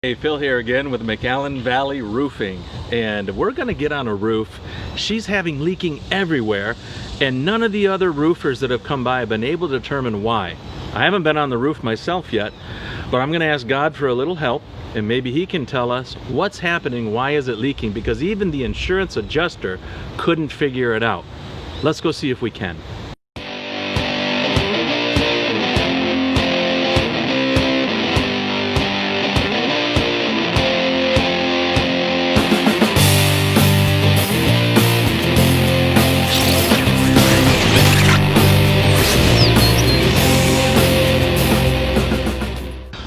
Hey, Phil here again with Mcallen Valley Roofing, and we're gonna get on a roof. She's having leaking everywhere, and none of the other roofers that have come by have been able to determine why. I haven't been on the roof myself yet, but I'm gonna ask God for a little help, and maybe he can tell us what's happening, why is it leaking, because even the insurance adjuster couldn't figure it out. Let's go see if we can.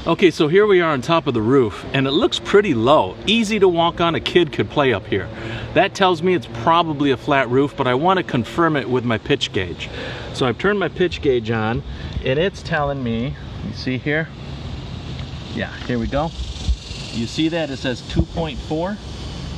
Okay, so here we are on top of the roof, and it looks pretty low. Easy to walk on, a kid could play up here. That tells me it's probably a flat roof, but I want to confirm it with my pitch gauge. So I've turned my pitch gauge on, and it's telling me, you see here? Yeah, here we go. You see that? It says 2.4.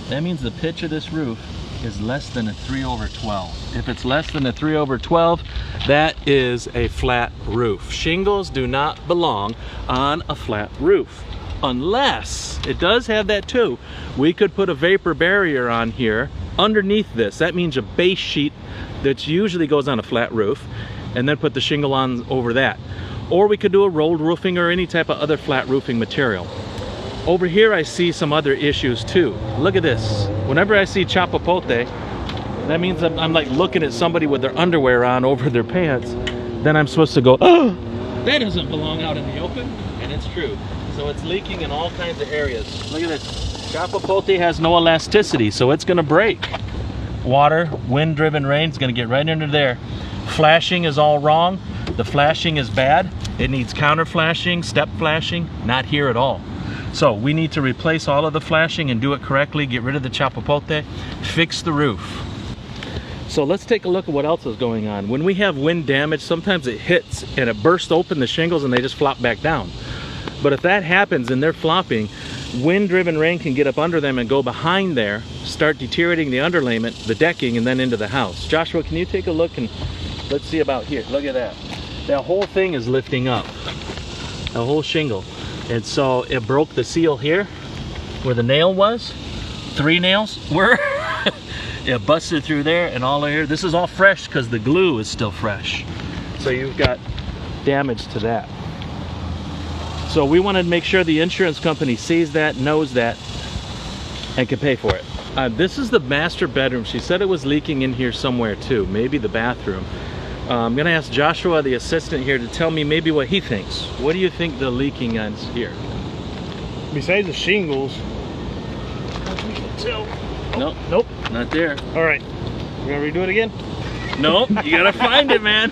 That means the pitch of this roof is less than a 3/12. If it's less than a 3/12, that is a flat roof. Shingles do not belong on a flat roof. Unless, it does have that too, we could put a vapor barrier on here underneath this. That means a base sheet that usually goes on a flat roof, and then put the shingle on over that. Or we could do a rolled roofing or any type of other flat roofing material. Over here I see some other issues too. Look at this. Whenever I see chapapote, that means I'm like looking at somebody with their underwear on over their pants. Then I'm supposed to go, oh, that doesn't belong out in the open. And it's true. So it's leaking in all kinds of areas. Look at this. Chapapote has no elasticity, so it's gonna break. Water, wind-driven rain is gonna get right under there. Flashing is all wrong. The flashing is bad. It needs counter flashing, step flashing, not here at all. So we need to replace all of the flashing and do it correctly, get rid of the chapapote, fix the roof. So let's take a look at what else is going on. When we have wind damage, sometimes it hits and it bursts open the shingles and they just flop back down. But if that happens and they're flopping, wind-driven rain can get up under them and go behind there, start deteriorating the underlayment, the decking, and then into the house. Joshua, can you take a look and let's see about here. Look at that. That whole thing is lifting up, the whole shingle. And so it broke the seal here where the nail was. 3 nails were. It busted through there and all here. This is all fresh because the glue is still fresh. So you've got damage to that. So we wanted to make sure the insurance company sees that, knows that, and can pay for it. This is the master bedroom. She said it was leaking in here somewhere too, maybe the bathroom. I'm gonna ask Joshua, the assistant here, to tell me maybe what he thinks. What do you think the leaking is here? Besides the shingles, Nope. Nope. Not there. All right, we're gonna redo it again. Nope. You gotta find it, man.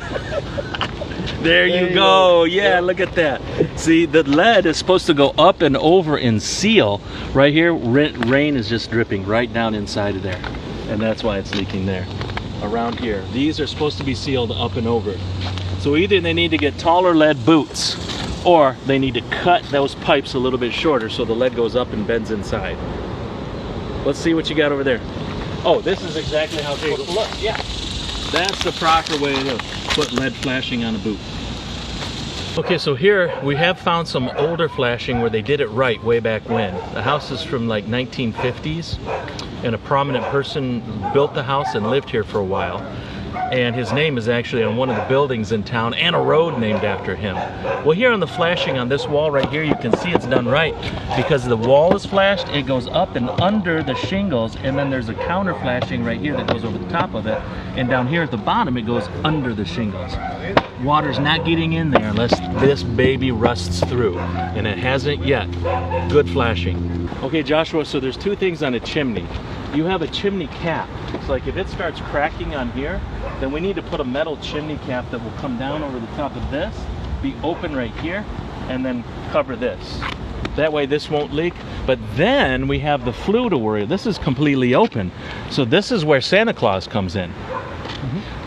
There you go. Yeah, look at that. See, the lead is supposed to go up and over and seal. Right here, rain is just dripping right down inside of there, and that's why it's leaking there. Around here, these are supposed to be sealed up and over. So either they need to get taller lead boots, or they need to cut those pipes a little bit shorter so the lead goes up and bends inside. Let's see what you got over there. Oh, this is exactly how it's supposed to look. Yeah, that's the proper way to put lead flashing on a boot. Okay, so here we have found some older flashing where they did it right way back when. The house is from like 1950s, and a prominent person built the house and lived here for a while. And his name is actually on one of the buildings in town and a road named after him. Well, here on the flashing on this wall right here, you can see it's done right because the wall is flashed, it goes up and under the shingles, and then there's a counter flashing right here that goes over the top of it, and down here at the bottom it goes under the shingles. Water's not getting in there unless this baby rusts through, and it hasn't yet. Good flashing. Okay, Joshua, so there's 2 things on a chimney. You have a chimney cap. It's like if it starts cracking on here, then we need to put a metal chimney cap that will come down over the top of this, be open right here, and then cover this. That way this won't leak. But then we have the flue to worry. This is completely open. So this is where Santa Claus comes in.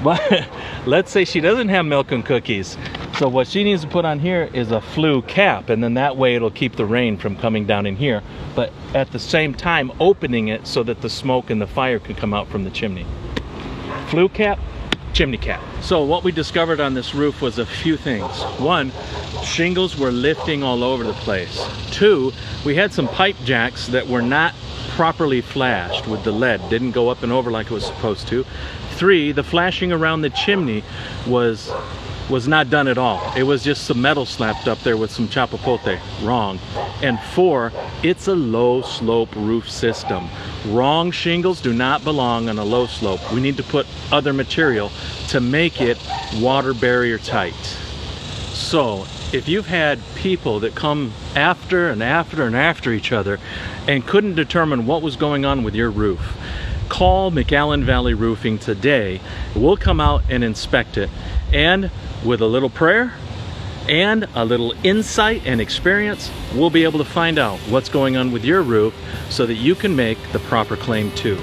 But let's say she doesn't have milk and cookies. So what she needs to put on here is a flue cap, and then that way it'll keep the rain from coming down in here, but at the same time opening it so that the smoke and the fire can come out from the chimney. Flue cap, chimney cap. So what we discovered on this roof was a few things. One, shingles were lifting all over the place. Two, we had some pipe jacks that were not properly flashed with the lead, didn't go up and over like it was supposed to. Three, the flashing around the chimney was not done at all. It was just some metal slapped up there with some chapapote. Wrong. And four, it's a low slope roof system. Wrong shingles do not belong on a low slope. We need to put other material to make it water barrier tight. So if you've had people that come after and after and after each other and couldn't determine what was going on with your roof, call Mcallen Valley Roofing today. We'll come out and inspect it, and with a little prayer and a little insight and experience, we'll be able to find out what's going on with your roof so that you can make the proper claim too.